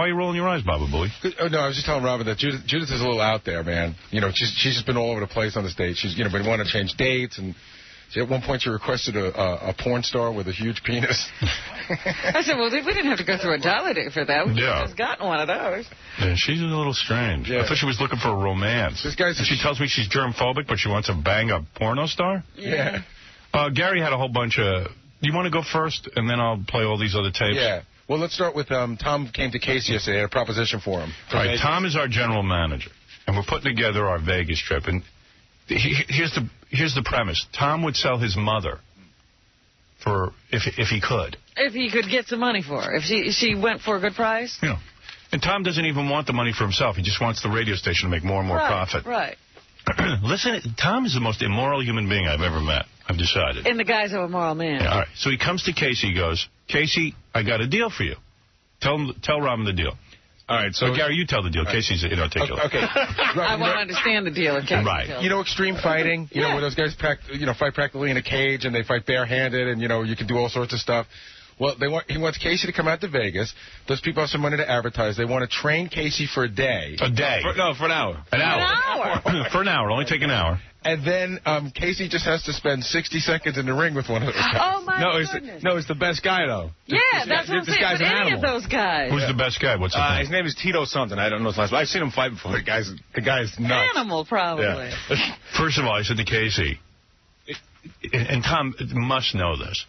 Why are you rolling your eyes, Baba Booey? Oh, no, I was just telling Robin that Judith is a little out there, man. You know, she's just been all over the place on the stage. She's, you know, been wanting to change dates, and at one point she requested a porn star with a huge penis. I said, well, we didn't have to go through a dollar date for that. We could have just gotten one of those. Yeah, she's a little strange. Yeah. I thought she was looking for a romance. She tells me she's germphobic, but she wants to bang a porno star? Yeah. Gary had a whole bunch of... Do you want to go first, and then I'll play all these other tapes? Yeah. Well, let's start with Tom came to Casey yesterday. Had a proposition for him. All right, Tom is our general manager, and we're putting together our Vegas trip. And here's the premise. Tom would sell his mother for if he could. If he could get some money for her. If she went for a good price? Yeah. And Tom doesn't even want the money for himself. He just wants the radio station to make more and more profit. Right. Listen, Tom is the most immoral human being I've ever met, I've decided. And the guy's a moral man. Yeah, all right. So he comes to Casey, he goes, Casey, I got a deal for you. Tell Robin the deal. All right, so Gary, you tell the deal. Casey's inarticulate. Okay. I want to understand the deal. Right. You know, extreme fighting. You know, where those guys fight practically in a cage and they fight barehanded, and you know you can do all sorts of stuff. Well, he wants Casey to come out to Vegas. Those people have some money to advertise. They want to train Casey for a day. A day? For an hour. An hour. For an hour. Only take an hour. And then Casey just has to spend 60 seconds in the ring with one of those guys. Oh, my goodness. He's the best guy, though. Yeah, that's what I'm saying. But any of those guys. Who's the best guy? What's his name? His name is Tito something. I don't know his last name. I've seen him fight before. The guy's nuts. Animal, probably. Yeah. First of all, I said to Casey, and Tom must know this,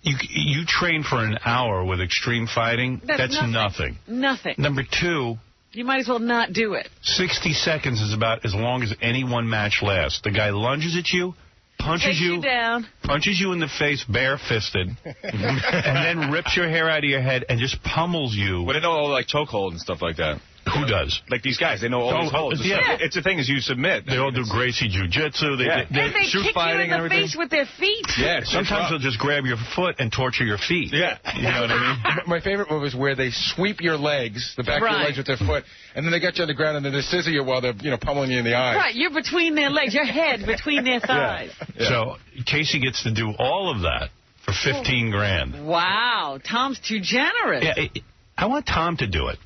you train for an hour with extreme fighting, that's nothing. Nothing. Number two... You might as well not do it. 60 seconds is about as long as any one match lasts. The guy lunges at you, punches you down, punches you in the face bare-fisted, and then rips your hair out of your head and just pummels you. Well, they know all, like, chokehold and stuff like that. Who does? Like these guys, they know all these holds. Yeah. It's the thing is you submit. They all do Gracie Jiu-Jitsu. They shoot fighting and everything. They kick you in the face with their feet. Yeah. Sometimes they'll just grab your foot and torture your feet. Yeah. You know what I mean? My favorite move is where they sweep your legs, the back of your legs with their foot, and then they get you on the ground and then they scissor you while they're pummeling you in the eyes. Right. You're between their legs. Your head between their thighs. Yeah. So Casey gets to do all of that for $15,000. Wow. Tom's too generous. Yeah. I want Tom to do it.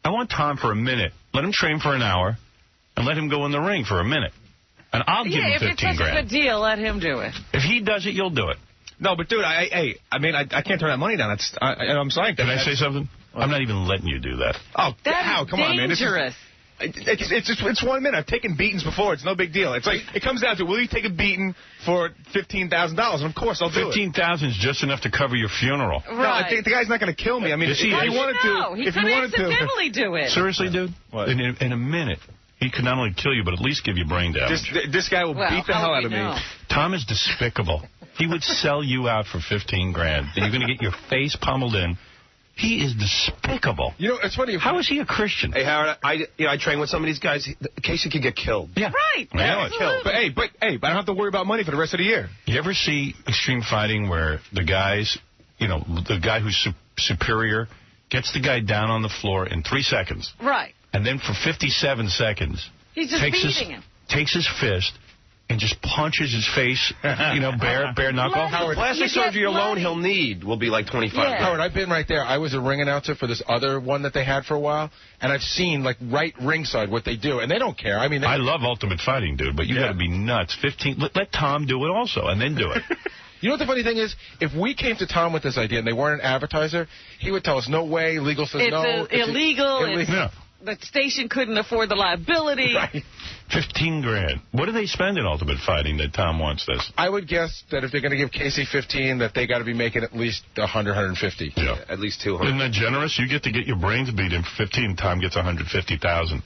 I want Tom for a minute. Let him train for an hour, and let him go in the ring for a minute. And I'll give him $15,000. If it's such a good deal, let him do it. If he does it, you'll do it. No, but dude, I can't turn that money down. I'm sorry. Can I say something? I'm not even letting you do that. Oh, how? Come on, man. Dangerous. It's 1 minute. I've taken beatings before. It's no big deal. It's like it comes down to will you take a beating for $15,000? And of course I'll do it. $15,000 is just enough to cover your funeral. Right. No, I think the guy's not going to kill me. I mean, if he wanted to, he could accidentally do it. Seriously, dude? What? In a minute, he could not only kill you, but at least give you brain damage. This guy will beat the hell out of me. Tom is despicable. He would sell you out for $15,000, and you're going to get your face pummeled in. He is despicable. You know, it's funny. How is he a Christian? Hey, Howard, I train with some of these guys. Casey could get killed. Yeah. Right. Yeah, killed. But I don't have to worry about money for the rest of the year. You ever see extreme fighting where the guys, the guy who's superior gets the guy down on the floor in 3 seconds. Right. And then for 57 seconds, he's just beating him. Takes his fist and just punches his face, bare knuckle. Howard, plastic surgery alone he'll need will be like $25,000. Yeah. Howard, I've been right there. I was a ring announcer for this other one that they had for a while, and I've seen, like, right ringside what they do, and they don't care. I mean, I love Ultimate Fighting, dude, but you got to be nuts. Let Tom do it also, and then do it. You know what the funny thing is? If we came to Tom with this idea and they weren't an advertiser, he would tell us, no way, legal says no. It's illegal. The station couldn't afford the liability. Right. $15,000. What do they spend in Ultimate Fighting that Tom wants this? I would guess that if they're going to give Casey 15, that they got to be making at least 100, 150. Yeah. At least 200. Isn't that generous? You get to get your brains beat in 15. Tom gets 150,000.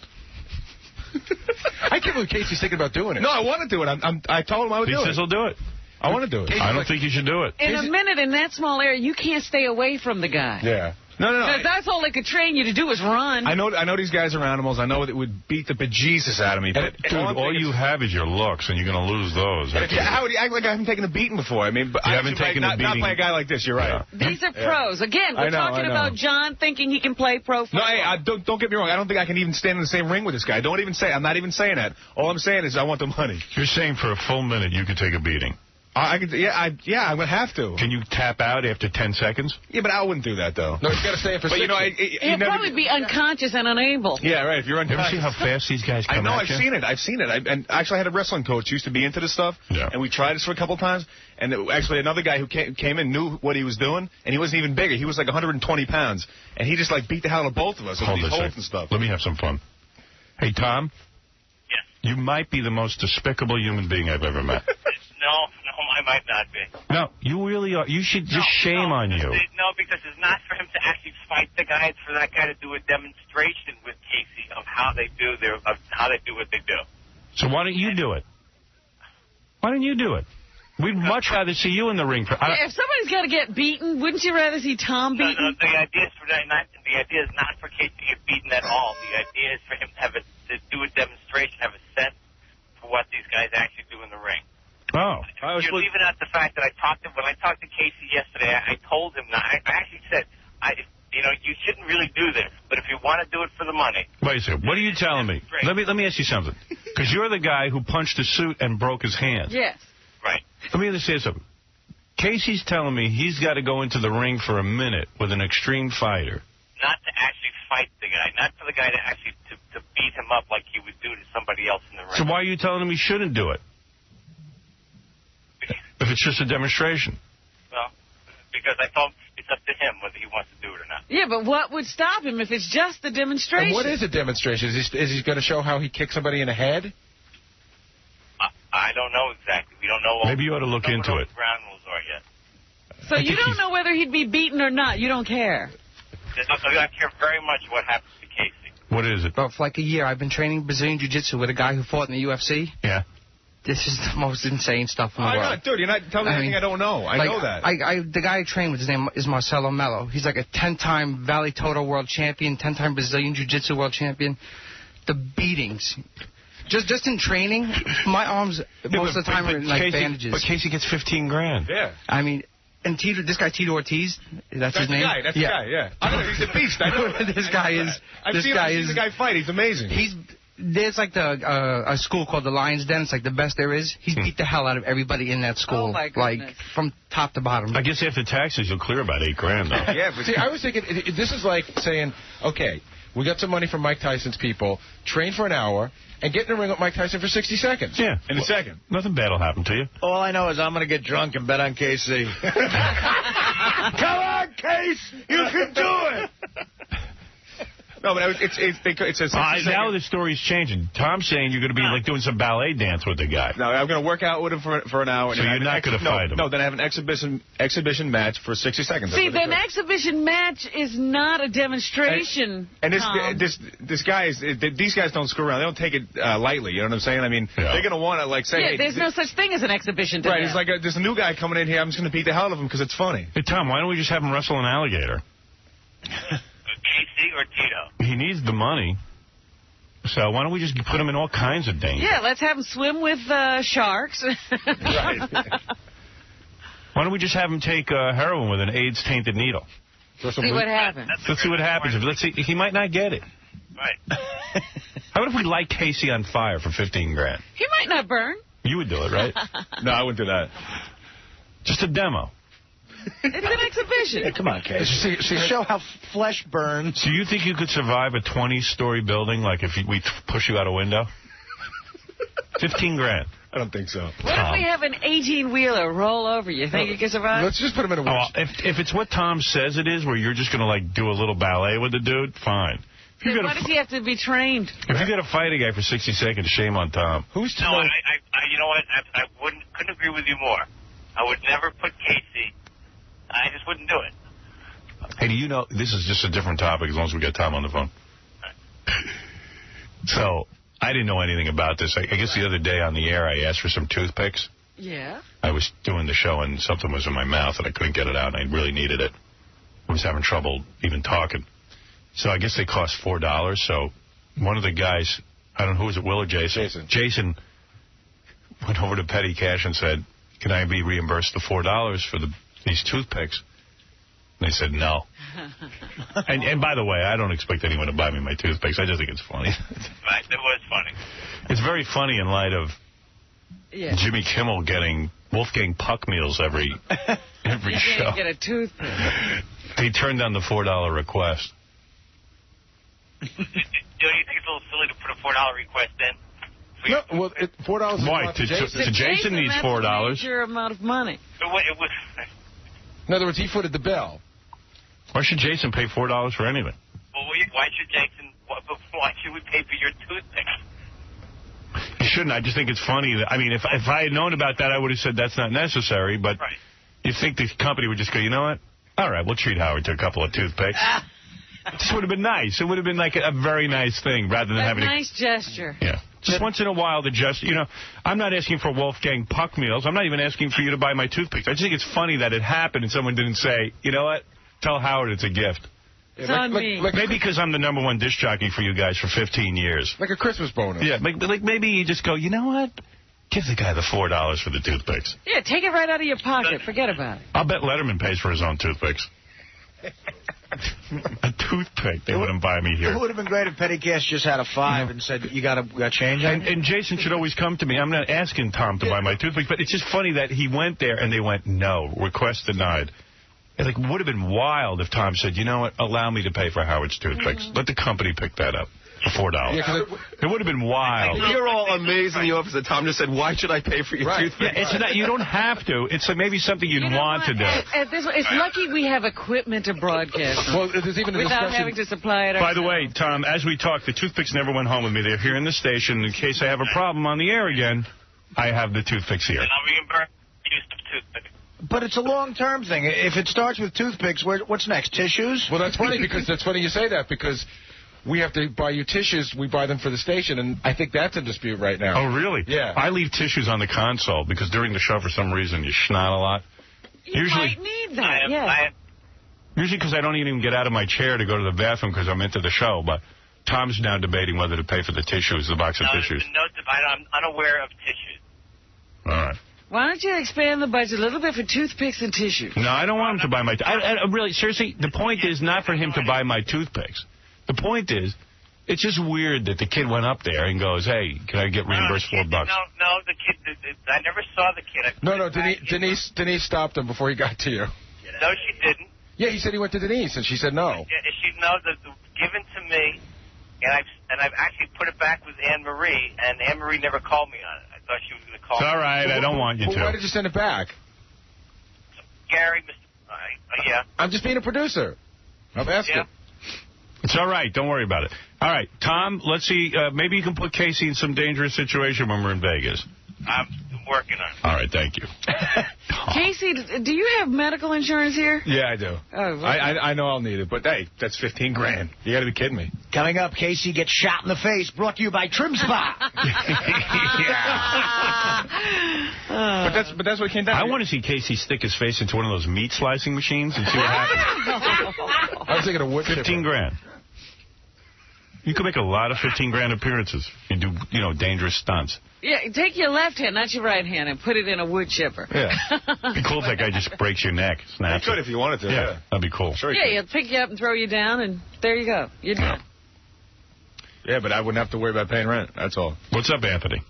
I can't believe Casey's thinking about doing it. No, I want to do it. I told him I would do it. He says he'll do it. I want to do it. I don't think you should do it. In a minute, in that small area, you can't stay away from the guy. Yeah. No. That's all they could train you to do is run. I know these guys are animals. I know it would beat the bejesus out of me. But dude, all you have is your looks, and you're going to lose those. How would you act like I haven't taken a beating before? I mean, but you haven't taken a beating. Not by a guy like this. You're right. Yeah. These are pros. Again, we're talking about John thinking he can play pro football. No, hey, don't get me wrong. I don't think I can even stand in the same ring with this guy. I'm not even saying that. All I'm saying is I want the money. You're saying for a full minute you could take a beating. I could, I would have to. Can you tap out after 10 seconds? Yeah, but I wouldn't do that, though. No, you got to stay in for 6. You'd probably be unconscious and unable. Yeah, right. If you're unconscious. You ever see how fast these guys come I know, at you? I've seen it. And actually, I had a wrestling coach who used to be into this stuff. Yeah. And we tried this for a couple times. And actually, another guy who came in knew what he was doing. And he wasn't even bigger. He was like 120 pounds. And he just, like, beat the hell out of both of us with these holds and stuff. Let me have some fun. Hey, Tom? Yes. You might be the most despicable human being I've ever met. No, I might not be. No, you really are. You should just shame on you. No, because it's not for him to actually fight the guy. It's for that guy to do a demonstration with Casey of how they do what they do. So why don't you do it? Why don't you do it? We'd much rather see you in the ring. If somebody's got to get beaten, wouldn't you rather see Tom beaten? No, the idea is not for Casey to get beaten at all. The idea is for him to do a demonstration, have a sense for what these guys actually do in the ring. Oh. You're leaving out the fact that when I talked to Casey yesterday, I told him, I actually said, you shouldn't really do this, but if you want to do it for the money. Wait a second. What are you telling me? Let me ask you something. Because you're the guy who punched a suit and broke his hand. Yes. Right. Let me understand something. Casey's telling me he's got to go into the ring for a minute with an extreme fighter. Not to actually fight the guy, not for the guy to actually to beat him up like he would do to somebody else in the ring. So why are you telling him he shouldn't do it? If it's just a demonstration. Well, because I thought it's up to him whether he wants to do it or not. Yeah, but what would stop him if it's just the demonstration? And what is a demonstration? Is he going to show how he kicks somebody in the head? I don't know exactly. We don't know. Maybe you ought to look into it. What the ground rules are yet. So you don't know whether he'd be beaten or not. You don't care. I care very much what happens to Casey. What is it? Well, for like a year, I've been training Brazilian Jiu-Jitsu with a guy who fought in the UFC. Yeah. This is the most insane stuff in the world. Dude, you're not telling me anything I don't know. I know that. The guy I trained with, his name is Marcelo Mello. He's like a 10-time Vale Toto world champion, 10-time Brazilian Jiu-Jitsu world champion. The beatings. Just in training, my arms most of the time are in like bandages. But Casey gets $15,000. Yeah. I mean, and Tito, this guy Tito Ortiz, that's his name. That's the guy. Yeah. I know he's a beast. I know. I've seen the guy fight. He's amazing. There's like a school called the Lion's Den. It's like the best there is. He's beat the hell out of everybody in that school. Oh my goodness. Like from top to bottom. I guess after taxes you'll clear about $8,000 though. Yeah, but see, I was thinking this is like saying, okay, we got some money from Mike Tyson's people, train for an hour, and get in the ring with Mike Tyson for 60 seconds. Yeah. In a second. Nothing bad will happen to you. All I know is I'm going to get drunk and bet on KC. Come on, Case! You can do it! No, but it's a now the story's changing. Tom's saying you're going to be like doing some ballet dance with the guy. No, I'm going to work out with him for an hour. So you're not going to fight him? No, then I have an exhibition match for 60 seconds. See, the exhibition match is not a demonstration. And these guys don't screw around. They don't take it lightly. You know what I'm saying? I mean, they're going to want to like say, yeah, hey, there's no such thing as an exhibition. Right? It's like there's a new guy coming in here. I'm just going to beat the hell out of him because it's funny. Hey Tom, why don't we just have him wrestle an alligator? Casey or Tito? He needs the money. So why don't we just put him in all kinds of danger? Yeah, let's have him swim with sharks. Right. Why don't we just have him take heroin with an AIDS-tainted needle? See what happens. Let's see what happens. Let's see. He might not get it. Right. How about if we light Casey on fire for $15,000? He might not burn. You would do it, right? No, I wouldn't do that. Just a demo. It's an exhibition. Hey, come on, Casey. Show how flesh burns. So you think you could survive a 20-story building, like if we push you out a window? $15,000. I don't think so. What if we have an 18-wheeler roll over? You think you can survive? Let's just put him in a wheelchair. If it's what Tom says it is, where you're just going to like do a little ballet with the dude, fine. Then why does he have to be trained? If you got to fight a guy for 60 seconds, shame on Tom. Who's No, you know what? I couldn't agree with you more. I would never put Casey. I just wouldn't do it. Hey, do you know, this is just a different topic as long as we get Tom on the phone. So, I didn't know anything about this. I guess the other day on the air I asked for some toothpicks. Yeah. I was doing the show and something was in my mouth and I couldn't get it out and I really needed it. I was having trouble even talking. So I guess they cost $4. So one of the guys, I don't know, who was it, Will or Jason? Jason went over to Petty Cash and said, can I be reimbursed the $4 for these toothpicks? And they said no. and by the way, I don't expect anyone to buy me my toothpicks. I just think it's funny. Right, it was funny. It's very funny in light of Yeah. Jimmy Kimmel getting Wolfgang Puck meals every show. You get a toothpick. He turned down the $4 request. Do you think it's a little silly to put a $4 request in? No, well, $4 is Why? not to Jason. To Jason needs $4. That's a major amount of money. It was. In other words, he footed the bill. Why should Jason pay $4 for anything? Well, why should Jason? Why should we pay for your toothpicks? You shouldn't. I just think it's funny. That, I mean, if I had known about that, I would have said that's not necessary. But you think the company would just go, you know what? All right, we'll treat Howard to a couple of toothpicks. It just would have been nice. It would have been like a very nice thing rather than having a nice gesture. Yeah. Just once in a while, the gesture. You know, I'm not asking for Wolfgang Puck meals. I'm not even asking for you to buy my toothpicks. I just think it's funny that it happened and someone didn't say, you know what? Tell Howard it's a gift. It's on me. Maybe because I'm the #1 disc jockey for you guys for 15 years. Like a Christmas bonus. Yeah, like maybe you just go, you know what? Give the guy the $4 for the toothpicks. Yeah, take it right out of your pocket. Forget about it. I'll bet Letterman pays for his own toothpicks. A toothpick. They wouldn't buy me here. It would have been great if Petty Cash just had a 5 and said, you got change? And Jason should always come to me. I'm not asking Tom to buy my toothpicks, but it's just funny that he went there and they went, no, request denied. It would have been wild if Tom said, you know what, allow me to pay for Howard's toothpicks. Let the company pick that up for $4. Yeah, it would have been wild. You're all amazed in the office that Tom just said, why should I pay for your toothpicks? Yeah, it's not, you don't have to. It's maybe something you'd want to do. It's lucky we have equipment to broadcast well, there's even a without having to supply it ourselves. By the way, Tom, as we talk, the toothpicks never went home with me. They're here in the station. In case I have a problem on the air again, I have the toothpicks here. And I'll reimburse you the toothpicks. But it's a long-term thing. If it starts with toothpicks, what's next? Tissues? Well, that's funny you say that because we have to buy you tissues. We buy them for the station, and I think that's in dispute right now. Oh, really? Yeah. I leave tissues on the console because during the show, for some reason, you snot a lot. You might need that, Usually because I don't even get out of my chair to go to the bathroom because I'm into the show, but Tom's now debating whether to pay for the tissues, the box of tissues. I'm unaware of tissues. All right. Why don't you expand the budget a little bit for toothpicks and tissues? No, I don't want him to buy my... really, seriously, the point is not for him to buy my toothpicks. The point is, it's just weird that the kid went up there and goes, hey, can I get reimbursed $4? No, the kid... I never saw the kid. No, Denise stopped him before he got to you. No, she didn't. Yeah, he said he went to Denise, and she said no. Yeah, she knows that given to me, and I've actually put it back with Anne Marie, and Anne Marie never called me on it. I thought she was going to call me. It's all right. I don't want you to. Why did you send it back? Gary, yeah. I'm just being a producer. I'm asking. Yeah. It's all right. Don't worry about it. All right, Tom, let's see. Maybe you can put Casey in some dangerous situation when we're in Vegas. I'm working on it. All right, thank you. Casey, do you have medical insurance here? Yeah, I do. Oh, well. I know I'll need it, but hey, that's $15,000. You got to be kidding me. Coming up, Casey gets shot in the face, brought to you by Trim Spa. But that's what came down. I want to see Casey stick his face into one of those meat slicing machines and see what happens. I was thinking of wood chipper. $15,000. You could make a lot of $15,000 appearances and do, dangerous stunts. Yeah, take your left hand, not your right hand, and put it in a wood chipper. Yeah. It'd be cool if that guy just breaks your neck, snaps. You could if you wanted to. Yeah, that'd be cool. Sure. Yeah, he'll pick you up and throw you down, and there you go. You're done. Yeah, but I wouldn't have to worry about paying rent. That's all. What's up, Anthony?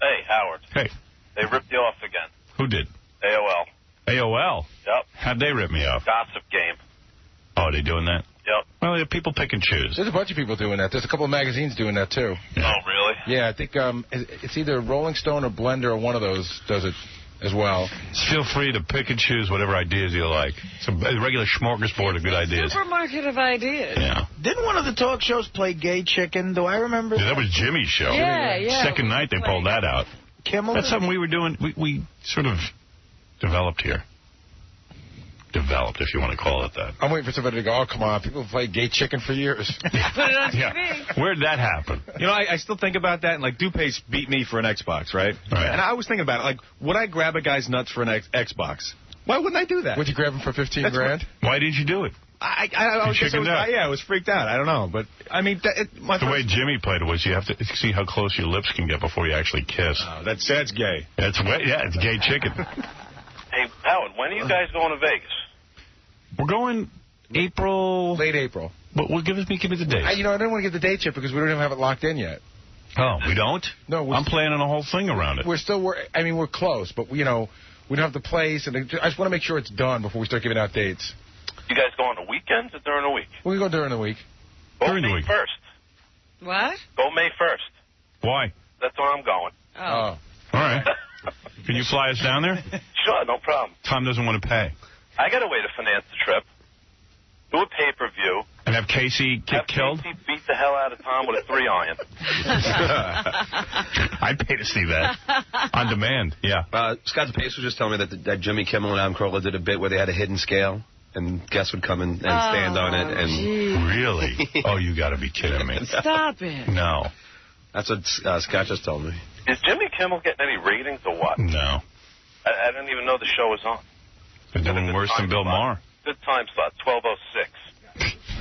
Hey, Howard. Hey. They ripped you off again. Who did? AOL. AOL? Yep. How'd they rip me off? Gossip Game. Oh, are they doing that? Yep. Well, there are people pick and choose. There's a bunch of people doing that. There's a couple of magazines doing that, too. Yeah. Oh, really? Yeah, I think it's either Rolling Stone or Blender or one of those does it as well. Just feel free to pick and choose whatever ideas you like. It's a regular smorgasbord of good ideas. Supermarket of ideas. Yeah. Didn't one of the talk shows play Gay Chicken? Do I remember? Yeah, that was Jimmy's show. Yeah. Second night they pulled that out. Kimmel? That's something we were doing. We sort of developed here. Developed, if you want to call it that. I'm waiting for somebody to go, oh, come on, people have played Gay Chicken for years. Put it on TV. Where'd that happen? I still think about that, and, Dupace beat me for an Xbox, right? And I was thinking about it, would I grab a guy's nuts for an Xbox? Why wouldn't I do that? Would you grab him for $15,000? Why didn't you do it? I was freaked out. I don't know, but I mean, the way Jimmy played it was you have to see how close your lips can get before you actually kiss. Oh, that's gay. It's gay chicken. Hey, Howard, when are you guys going to Vegas? We're going April. Late April. But give me the dates. I didn't want to give the dates yet because we don't even have it locked in yet. Oh, we don't? No, I'm planning a whole thing around it. We're close, but, we don't have the place, and I just want to make sure it's done before we start giving out dates. You guys go on the weekends or during the week? We go during the week. Go During the May week. 1st. What? Go May 1st. Why? That's when I'm going. Oh. All right. Can you fly us down there? Sure, no problem. Tom doesn't want to pay. I got a way to finance the trip. Do a pay-per-view. And have Casey get killed? Casey beat the hell out of Tom with a 3-iron. I'd pay to see that. On demand, yeah. Scott the Pace was just telling me that Jimmy Kimmel and Adam Carolla did a bit where they had a hidden scale, and guests would come and stand on it. And really? Oh, you got to be kidding me. Stop it. No. That's what Scott just told me. Is Jimmy Kimmel getting any ratings or what? No. I didn't even know the show was on. They're doing worse than Bill Maher. Good time slot, 12:06.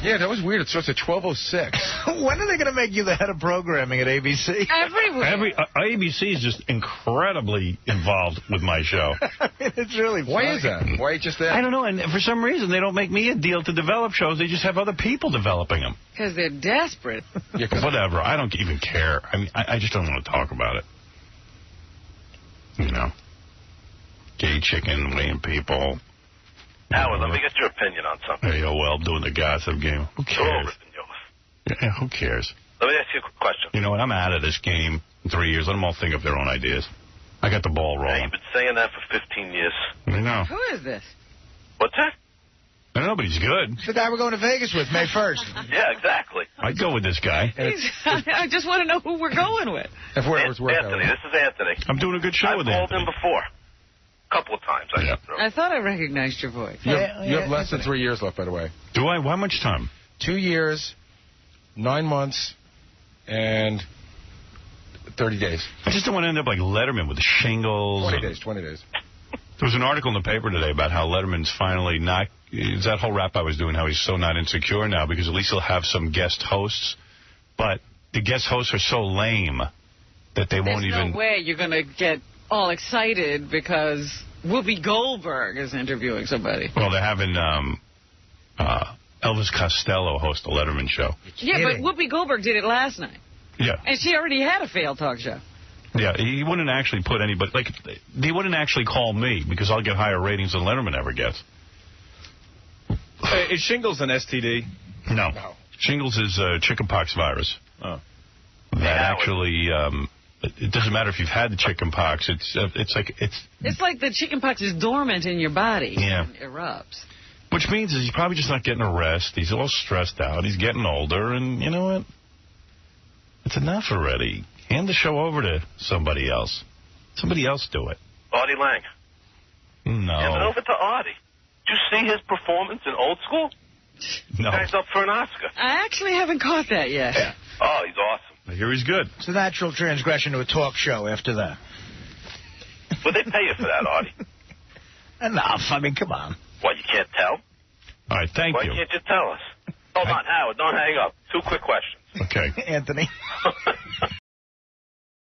Yeah, that was weird. It starts at 12:06. When are they going to make you the head of programming at ABC? Everywhere. ABC is just incredibly involved with my show. I mean, it's really funny. Why is that? Why just that? I don't know, and for some reason they don't make me a deal to develop shows. They just have other people developing them. Because they're desperate. Yeah, whatever. I don't even care. I mean, I just don't want to talk about it. You know, gay chicken, weighing people. Howard, let me get your opinion on something. Hey, well, doing the gossip game. Who cares? Yeah, who cares? Let me ask you a quick question. You know what? I'm out of this game in 3 years. Let them all think of their own ideas. I got the ball rolling. Hey, you've been saying that for 15 years. I know. Who is this? What's that? I don't know, but he's good. It's the guy we're going to Vegas with May 1st. Yeah, exactly. I'd go with this guy. I just want to know who we're going with. Anthony, this is Anthony. I'm doing a good show with I've called Anthony. him before. A couple of times. I thought I recognized your voice. You have less than 3 years left, by the way. Do I? How much time? 2 years, 9 months, and 30 days. I just don't want to end up like Letterman with the shingles. 20 days. There was an article in the paper today about how Letterman's finally not... It's that whole rap I was doing, how he's so not insecure now, because at least he'll have some guest hosts. But the guest hosts are so lame that they won't even... There's no way you're going to get all excited because Whoopi Goldberg is interviewing somebody. Well, they're having Elvis Costello host a Letterman show. Yeah, but Whoopi Goldberg did it last night. Yeah. And she already had a failed talk show. Yeah, he wouldn't actually put anybody... Like, they wouldn't actually call me because I'll get higher ratings than Letterman ever gets. Is shingles an STD? No. Shingles is a chickenpox virus. Oh. That actually... it doesn't matter if you've had the chickenpox. It's like the chickenpox is dormant in your body. Yeah. And erupts. Which means he's probably just not getting a rest. He's all stressed out. He's getting older. And you know what? It's enough already. Hand the show over to somebody else. Somebody else do it. Artie Lang. No. Hand it over to Artie. Did you see his performance in Old School? No. The guy's up for an Oscar. I actually haven't caught that yet. Yeah. Oh, he's awesome. I hear he's good. It's a natural transgression to a talk show after that. Would they pay you for that, Artie? Enough. I mean, come on. What, you can't tell? All right, thank you. Why can't you tell us? Hold on, Howard, don't hang up. 2 quick questions. Okay. Anthony.